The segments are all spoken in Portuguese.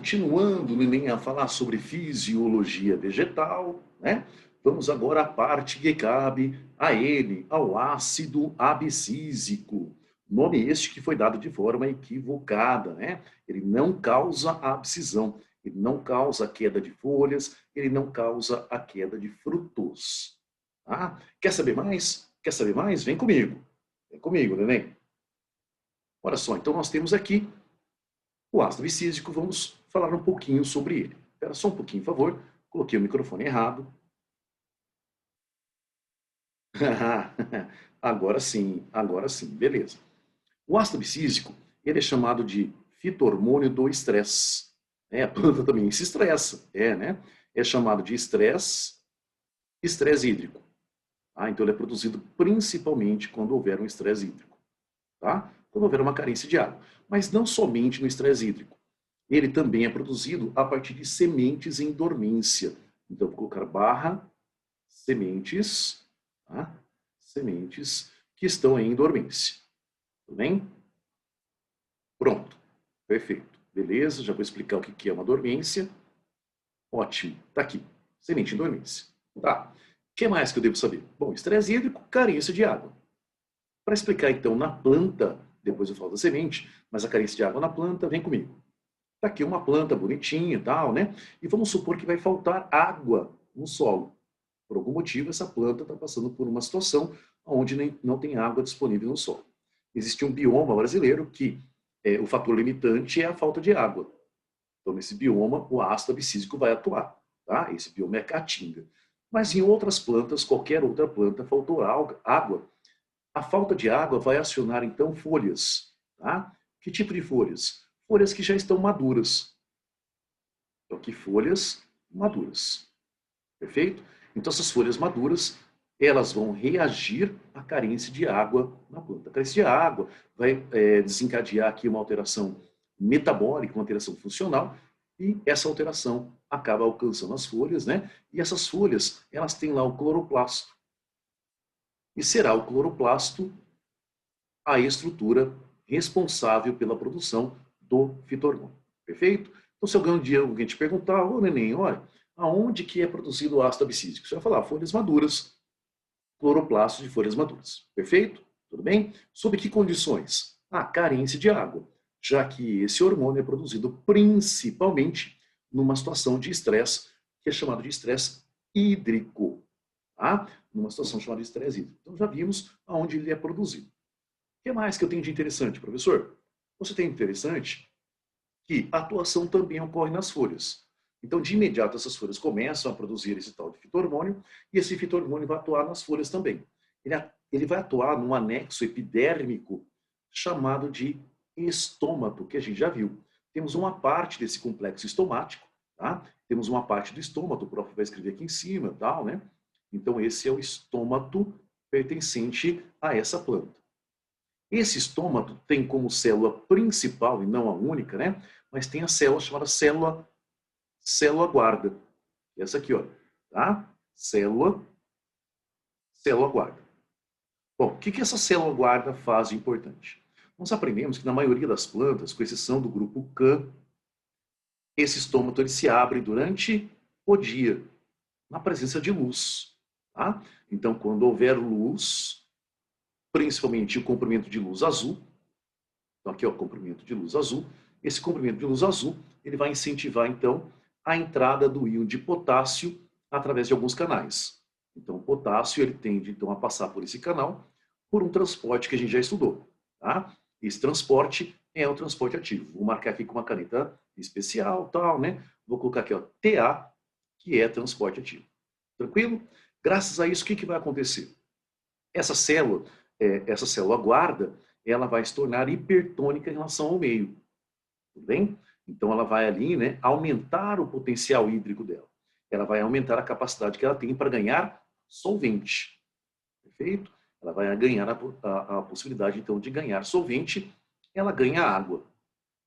Continuando, neném, a falar sobre fisiologia vegetal, né? Vamos agora à parte que cabe a ele, ao ácido abscísico. Nome este que foi dado de forma equivocada, né? Ele não causa abscisão, ele não causa queda de folhas, ele não causa a queda de frutos. Tá? Quer saber mais? Quer saber mais? Vem comigo. Vem comigo, neném. Olha só, então nós temos aqui o ácido abscísico, vamos falar um pouquinho sobre ele. Espera só um pouquinho, por favor. Coloquei o microfone errado. Agora sim, beleza. O ácido abscísico, ele é chamado de fito-hormônio do estresse. A planta também se estressa, né? É chamado de estresse hídrico. Então ele é produzido principalmente quando houver um estresse hídrico, tá? Quando houver uma carência de água. Mas não somente no estresse hídrico. Ele também é produzido a partir de sementes em dormência. Então, vou colocar barra sementes, tá? Sementes que estão em dormência. Tudo bem? Pronto. Perfeito. Beleza, já vou explicar o que é uma dormência. Ótimo. Tá aqui. Semente em dormência. Tá. O que mais que eu devo saber? Bom, estresse hídrico, carência de água. Para explicar, então, na planta, depois eu falo da semente, mas a carência de água na planta, vem comigo. Está aqui uma planta bonitinha e tal, né? E vamos supor que vai faltar água no solo. Por algum motivo, essa planta está passando por uma situação onde não tem água disponível no solo. Existe um bioma brasileiro que o fator limitante é a falta de água. Então, nesse bioma, o ácido abscísico vai atuar. Tá? Esse bioma é caatinga. Mas em outras plantas, qualquer outra planta, faltou água. A falta de água vai acionar, então, folhas. Tá? Que tipo de folhas? Folhas que já estão maduras. Então, aqui, folhas maduras. Perfeito? Então, essas folhas maduras, elas vão reagir à carência de água na planta. A carência de água vai desencadear aqui uma alteração metabólica, uma alteração funcional, e essa alteração acaba alcançando as folhas, né? E essas folhas, elas têm lá o cloroplasto. E será o cloroplasto a estrutura responsável pela produção do fito-hormônio. Perfeito? Então, se alguém te perguntar, ô neném, olha, aonde que é produzido o ácido abscísico? Você vai falar folhas maduras, cloroplastos de folhas maduras. Perfeito? Tudo bem? Sob que condições? Carência de água, já que esse hormônio é produzido principalmente numa situação de estresse, que é chamado de estresse hídrico. Tá? Numa situação chamada de estresse hídrico. Então, já vimos aonde ele é produzido. O que mais que eu tenho de interessante, professor? Você tem interessante que a atuação também ocorre nas folhas. Então, de imediato, essas folhas começam a produzir esse tal de fito-hormônio, e esse fito-hormônio vai atuar nas folhas também. Ele vai atuar num anexo epidérmico chamado de estômato, que a gente já viu. Temos uma parte desse complexo estomático, tá? Temos uma parte do estômato, o prof vai escrever aqui em cima, tal, né? Então, esse é o estômato pertencente a essa planta. Esse estômato tem como célula principal, e não a única, né? Mas tem a célula chamada célula guarda. Essa aqui, ó, tá? Célula guarda. Bom, o que essa célula guarda faz de importante? Nós aprendemos que na maioria das plantas, com exceção do grupo Can, esse estômato ele se abre durante o dia, na presença de luz. Tá? Então, quando houver luz, principalmente o comprimento de luz azul, então aqui é o comprimento de luz azul, esse comprimento de luz azul ele vai incentivar, então, a entrada do íon de potássio através de alguns canais. Então, o potássio ele tende, então, a passar por esse canal por um transporte que a gente já estudou. Tá? Esse transporte é o transporte ativo. Vou marcar aqui com uma caneta especial, tal, né? Vou colocar aqui, ó, TA, que é transporte ativo. Tranquilo? Graças a isso, o que vai acontecer? Essa célula guarda, ela vai se tornar hipertônica em relação ao meio. Tudo bem? Então, ela vai ali, né, aumentar o potencial hídrico dela. Ela vai aumentar a capacidade que ela tem para ganhar solvente. Perfeito? Ela vai ganhar a possibilidade, então, de ganhar solvente. Ela ganha água.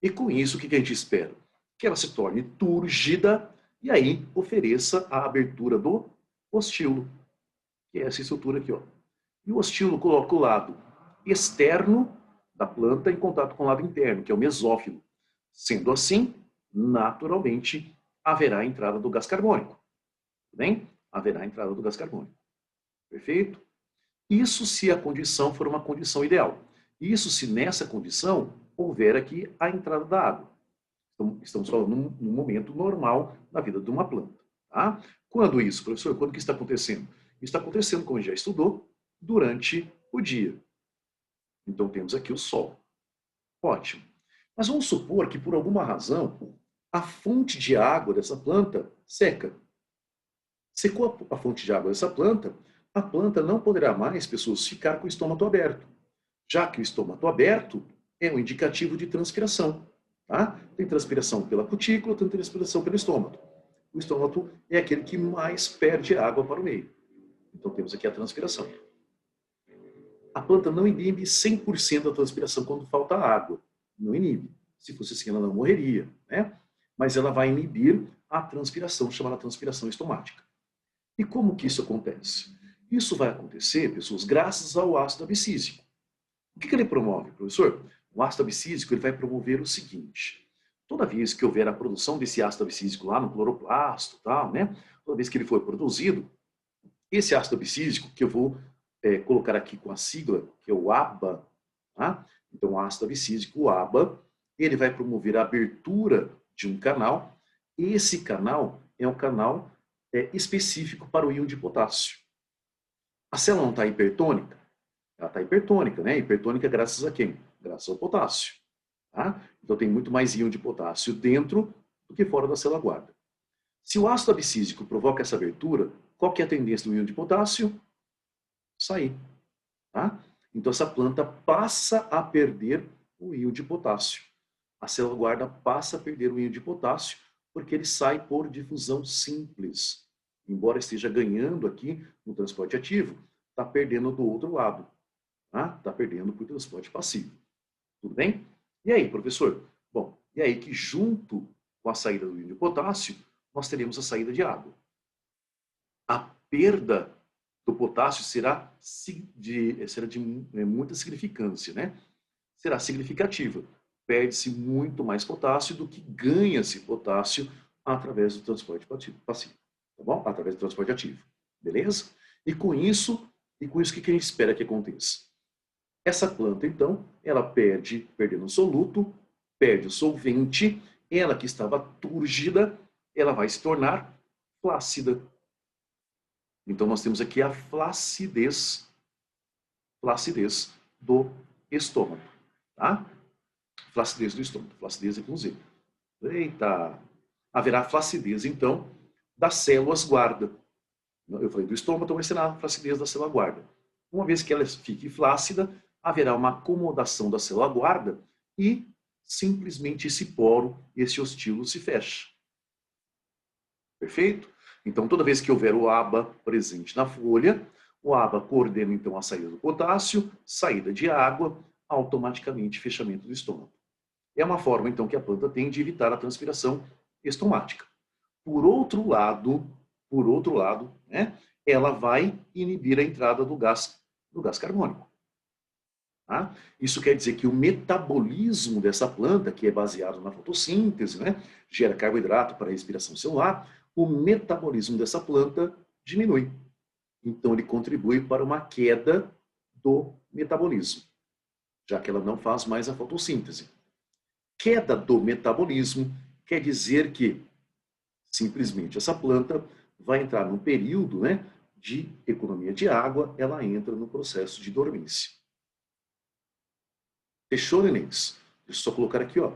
E com isso, o que a gente espera? Que ela se torne túrgida e aí ofereça a abertura do ostilo, que é essa estrutura aqui, ó. E o ostilo coloca o lado externo da planta em contato com o lado interno, que é o mesófilo. Sendo assim, naturalmente haverá a entrada do gás carbônico. Tudo bem? Haverá a entrada do gás carbônico. Perfeito? Isso se a condição for uma condição ideal. Isso se nessa condição houver aqui a entrada da água. Então, estamos falando num momento normal da vida de uma planta. Tá? Quando isso, professor? Quando que está acontecendo? Isso está acontecendo, como a gente já estudou, durante o dia. Então temos aqui o sol. Ótimo. Mas vamos supor que por alguma razão a fonte de água dessa planta seca. Secou a fonte de água dessa planta, a planta não poderá mais, pessoas, ficar com o estômago aberto, já que o estômago aberto é um indicativo de transpiração. Tá? Tem transpiração pela cutícula, tem transpiração pelo estômago. O estômago é aquele que mais perde água para o meio. Então temos aqui a transpiração. A planta não inibe 100% da transpiração quando falta água. Não inibe. Se fosse assim, ela não morreria, né? Mas ela vai inibir a transpiração, chamada transpiração estomática. E como que isso acontece? Isso vai acontecer, pessoas, graças ao ácido abscísico. O que ele promove, professor? O ácido abscísico ele vai promover o seguinte: toda vez que houver a produção desse ácido abscísico lá no cloroplasto, tal, né? Toda vez que ele for produzido, esse ácido abscísico, que eu vou colocar aqui com a sigla, que é o ABA, tá? Então, o ácido abscísico, o ABA, ele vai promover a abertura de um canal. Esse canal é um canal específico para o íon de potássio. A célula não está hipertônica? Ela está hipertônica, né? Hipertônica graças a quem? Graças ao potássio. Tá? Então tem muito mais íon de potássio dentro do que fora da célula guarda. Se o ácido abscísico provoca essa abertura, qual que é a tendência do íon de potássio? Sair. Tá? Então essa planta passa a perder o íon de potássio. A célula guarda passa a perder o íon de potássio porque ele sai por difusão simples. Embora esteja ganhando aqui no transporte ativo, está perdendo do outro lado. Está perdendo por transporte passivo. Tudo bem? E aí, professor? Bom, e aí que junto com a saída do íon de potássio, nós teremos a saída de água. A perda do potássio será de muita significância, né? Será significativa. Perde-se muito mais potássio do que ganha-se potássio através do transporte passivo, tá bom? Através do transporte ativo, beleza? E com isso, o que a gente espera que aconteça? Essa planta, então, ela perdendo o soluto, perde o solvente, ela que estava túrgida, ela vai se tornar flácida. Então, nós temos aqui a flacidez do estômago, tá? Flacidez do estômago, flacidez inclusive. Eita! Haverá flacidez, então, das células guarda. Eu falei do estômago, então vai ser a flacidez da célula guarda. Uma vez que ela fique flácida, haverá uma acomodação da célula guarda e simplesmente esse poro, esse ostilo se fecha. Perfeito? Então, toda vez que houver o ABA presente na folha, o ABA coordena então a saída do potássio, saída de água, automaticamente fechamento do estômago. É uma forma, então, que a planta tem de evitar a transpiração estomática. Por outro lado, né, ela vai inibir a entrada do gás carbônico. Tá? Isso quer dizer que o metabolismo dessa planta, que é baseado na fotossíntese, né, gera carboidrato para a respiração celular, o metabolismo dessa planta diminui. Então, ele contribui para uma queda do metabolismo, já que ela não faz mais a fotossíntese. Queda do metabolismo quer dizer que, simplesmente, essa planta vai entrar num período, né, de economia de água, ela entra no processo de dormência. Fechou, nenéns? Deixa eu só colocar aqui, ó,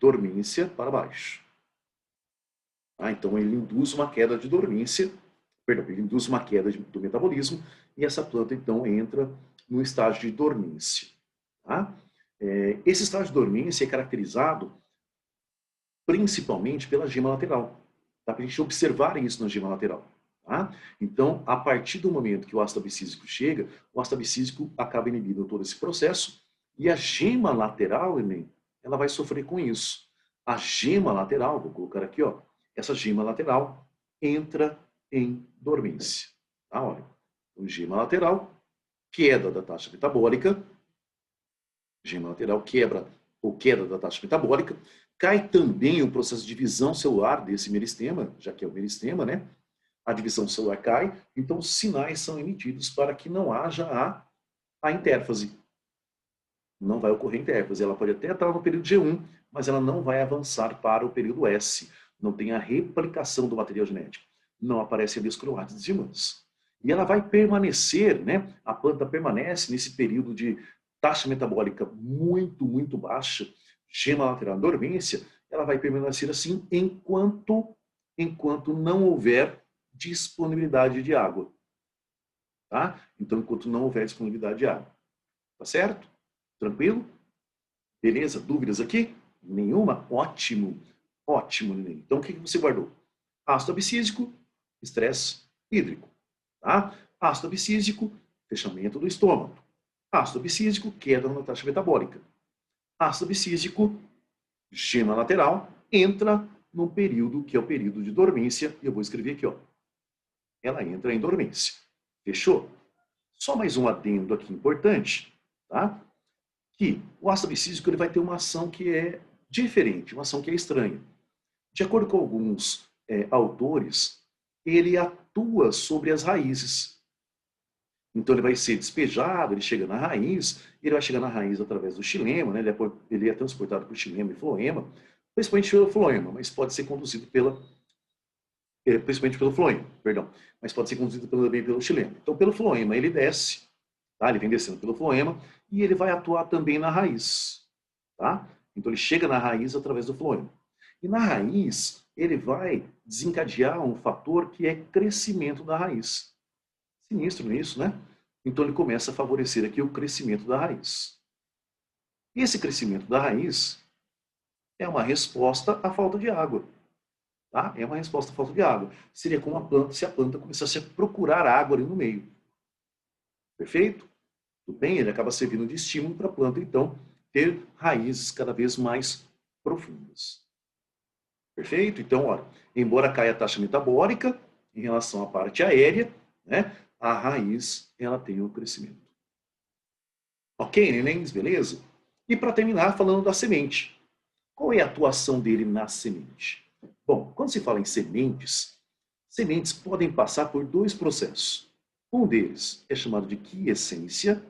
dormência para baixo. Então, ele induz uma queda de dormência, perdão, ele induz uma queda do metabolismo, e essa planta, então, entra no estágio de dormência. Tá? Esse estágio de dormência é caracterizado principalmente pela gema lateral. Dá para a gente observar isso na gema lateral. Tá? Então, a partir do momento que o ácido abscísico chega, o ácido abscísico acaba inibindo todo esse processo, e a gema lateral, Enem, ela vai sofrer com isso. A gema lateral, vou colocar aqui, ó, essa gema lateral entra em dormência. Tá? Olha, então, gema lateral, queda da taxa metabólica, gema lateral quebra ou queda da taxa metabólica, Cai também o processo de divisão celular desse meristema, já que é o meristema, né? A divisão celular cai, então os sinais são emitidos para que não haja a intérfase. Não vai ocorrer intérfase. Ela pode até estar no período G1, mas ela não vai avançar para o período S. Não tem a replicação do material genético. Não aparece ali os cromátides irmãs. E ela vai permanecer, né? A planta permanece nesse período de taxa metabólica muito, muito baixa, gema lateral dormência, ela vai permanecer assim enquanto não houver disponibilidade de água. Tá? Então, enquanto não houver disponibilidade de água. Tá certo? Tranquilo? Beleza? Dúvidas aqui? Nenhuma? Ótimo. Ótimo, neném. Então, o que você guardou? Ácido abscísico, estresse hídrico. Tá? Ácido abscísico, fechamento do estômago. Ácido abscísico, queda na taxa metabólica. Ácido abscísico, gema lateral, entra num período que é o período de dormência. E eu vou escrever aqui, ó. Ela entra em dormência. Fechou? Só mais um adendo aqui importante, tá? Que o ácido abscísico ele vai ter uma ação que é diferente, uma ação que é estranha. De acordo com alguns autores, ele atua sobre as raízes. Então ele vai ser despejado, ele chega na raiz, ele vai chegar na raiz através do xilema, né? Ele é transportado por xilema e floema, principalmente pelo floema, mas pode ser conduzido principalmente pelo floema, perdão, mas pode ser conduzido também pelo xilema. Então pelo floema ele desce, tá? Ele vem descendo pelo floema e ele vai atuar também na raiz, tá? Então ele chega na raiz através do floema. E na raiz ele vai desencadear um fator que é crescimento da raiz. Sinistro nisso, né? Então ele começa a favorecer aqui o crescimento da raiz. E esse crescimento da raiz é uma resposta à falta de água. Tá? É uma resposta à falta de água. Seria como a planta, se a planta começasse a procurar água ali no meio. Perfeito? Tudo bem? Ele acaba servindo de estímulo para a planta, então, ter raízes cada vez mais profundas. Perfeito? Então, olha, embora caia a taxa metabólica em relação à parte aérea, né, a raiz ela tem o crescimento. Ok, nenéns? Beleza? E para terminar, falando da semente. Qual é a atuação dele na semente? Bom, quando se fala em sementes, sementes podem passar por dois processos. Um deles é chamado de quiescência.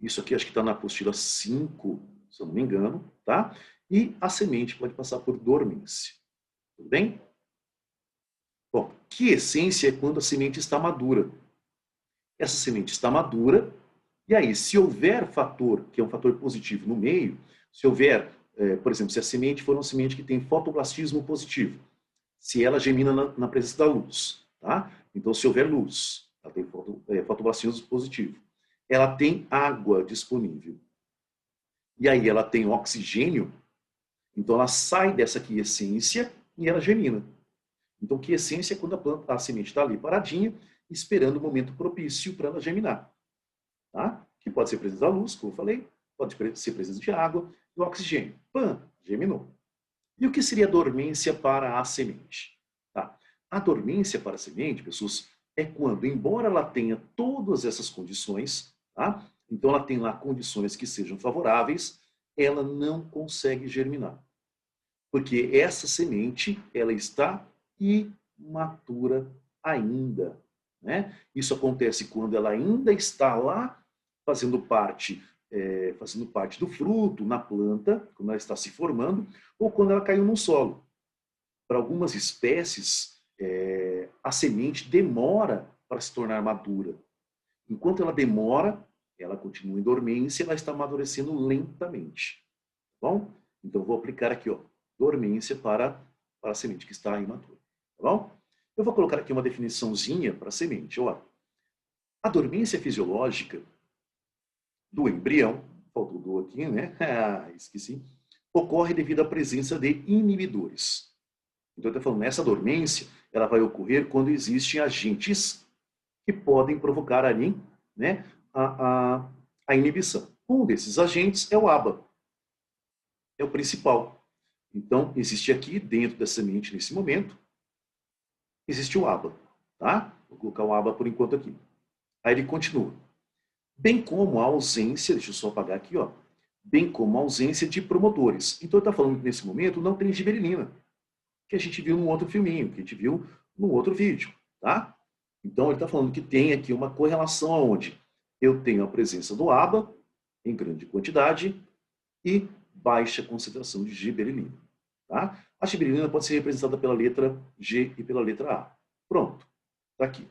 Isso aqui acho que está na apostila 5, se eu não me engano, tá? E a semente pode passar por dormência. Tudo bem? Bom, quiescência é quando a semente está madura. Essa semente está madura, e aí, se houver fator, que é um fator positivo no meio, se houver, por exemplo, se a semente for uma semente que tem fotoblastismo positivo, se ela germina na presença da luz, tá? Então, se houver luz, ela tem fotoblastismo positivo, ela tem água disponível. E aí ela tem oxigênio, então ela sai dessa quiescência e ela germina. Então, quiescência é quando a semente está ali paradinha, esperando o momento propício para ela germinar. Tá? Que pode ser presença da luz, como eu falei, pode ser presença de água e oxigênio. Pã, germinou. E o que seria a dormência para a semente? Tá? A dormência para a semente, pessoas, é quando, embora ela tenha todas essas condições, tá? Então ela tem lá condições que sejam favoráveis, ela não consegue germinar. Porque essa semente, ela está imatura ainda. Né? Isso acontece quando ela ainda está lá fazendo parte do fruto, na planta, quando ela está se formando, ou quando ela caiu no solo. Para algumas espécies, a semente demora para se tornar madura. Enquanto ela demora, ela continua em dormência, ela está amadurecendo lentamente. Tá bom? Então, vou aplicar aqui, ó, dormência para a semente que está imatura. Tá bom? Eu vou colocar aqui uma definiçãozinha para a semente. Olha, a dormência fisiológica do embrião, faltou do aqui, né? Esqueci. Ocorre devido à presença de inibidores. Então, eu estou falando, essa dormência, ela vai ocorrer quando existem agentes que podem provocar ali, né, a inibição. Um desses agentes é o ABA. É o principal. Então, existe aqui, dentro da semente, nesse momento, existe o ABA. Tá? Vou colocar o ABA por enquanto aqui. Aí ele continua. Bem como a ausência, deixa eu só apagar aqui, ó, bem como a ausência de promotores. Então ele está falando que nesse momento não tem gibberelina, que a gente viu num outro filminho, que a gente viu num outro vídeo, tá? Então ele está falando que tem aqui uma correlação onde eu tenho a presença do ABA em grande quantidade e baixa concentração de gibberelina, tá? A gibberelina pode ser representada pela letra G e pela letra A. Pronto, está aqui.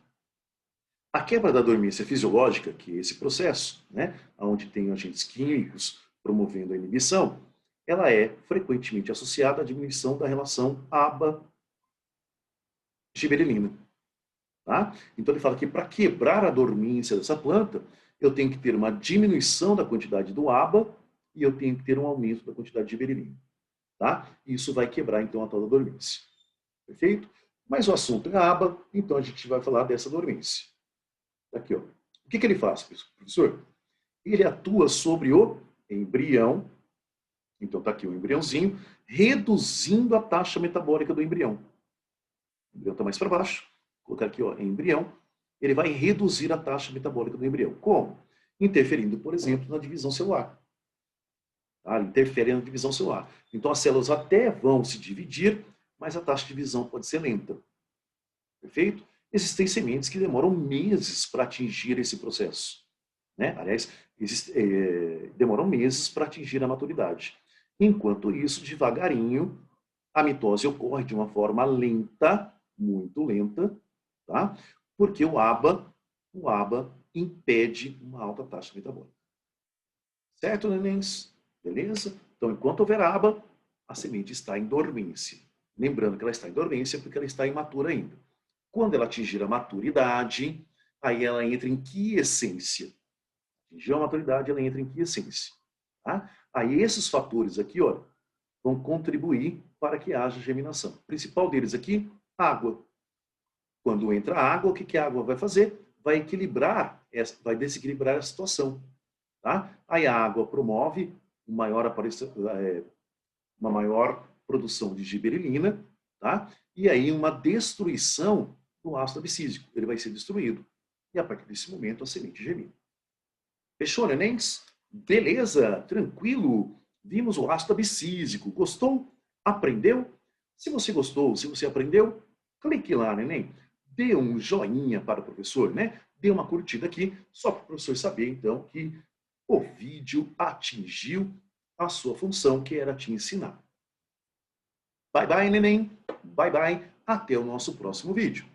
A quebra da dormência fisiológica, que é esse processo, né, onde tem agentes químicos promovendo a inibição, ela é frequentemente associada à diminuição da relação ABA-gibberelina. Tá? Então ele fala que para quebrar a dormência dessa planta, eu tenho que ter uma diminuição da quantidade do ABA e eu tenho que ter um aumento da quantidade de gibberelina. Tá? Isso vai quebrar então a tal da dormência. Perfeito? Mas o assunto é ABA, então a gente vai falar dessa dormência. Aqui, ó. O que ele faz, professor? Ele atua sobre o embrião, então está aqui o embriãozinho, reduzindo a taxa metabólica do embrião. O embrião está mais para baixo, vou colocar aqui, ó, embrião, ele vai reduzir a taxa metabólica do embrião. Como? Interferindo, por exemplo, na divisão celular. Tá? Interfere na divisão celular. Então as células até vão se dividir, mas a taxa de divisão pode ser lenta. Perfeito? Existem sementes que demoram meses para atingir esse processo. Né? Aliás, demoram meses para atingir a maturidade. Enquanto isso, devagarinho, a mitose ocorre de uma forma lenta, muito lenta, tá? Porque o ABA impede uma alta taxa metabólica. Certo, nenéns? Beleza? Então, enquanto houver ABA, a semente está em dormência. Lembrando que ela está em dormência porque ela está imatura ainda. Quando ela atingir a maturidade, aí ela entra em quiescência. Atingiu a maturidade, ela entra em quiescência. Tá? Aí esses fatores aqui, ó, vão contribuir para que haja germinação. O principal deles aqui, água. Quando entra água, o que a água vai fazer? Vai equilibrar, vai desequilibrar a situação. Tá? Aí a água promove uma maior produção de gibberelina, tá? E aí uma destruição do ácido abscísico. Ele vai ser destruído. E a partir desse momento a semente germina. Fechou, nenéns? Beleza? Tranquilo? Vimos o ácido abscísico. Gostou? Aprendeu? Se você gostou, se você aprendeu, clique lá, neném. Dê um joinha para o professor, né? Dê uma curtida aqui, só para o professor saber, então, que o vídeo atingiu a sua função, que era te ensinar. Bye, bye, neném. Bye, bye. Até o nosso próximo vídeo.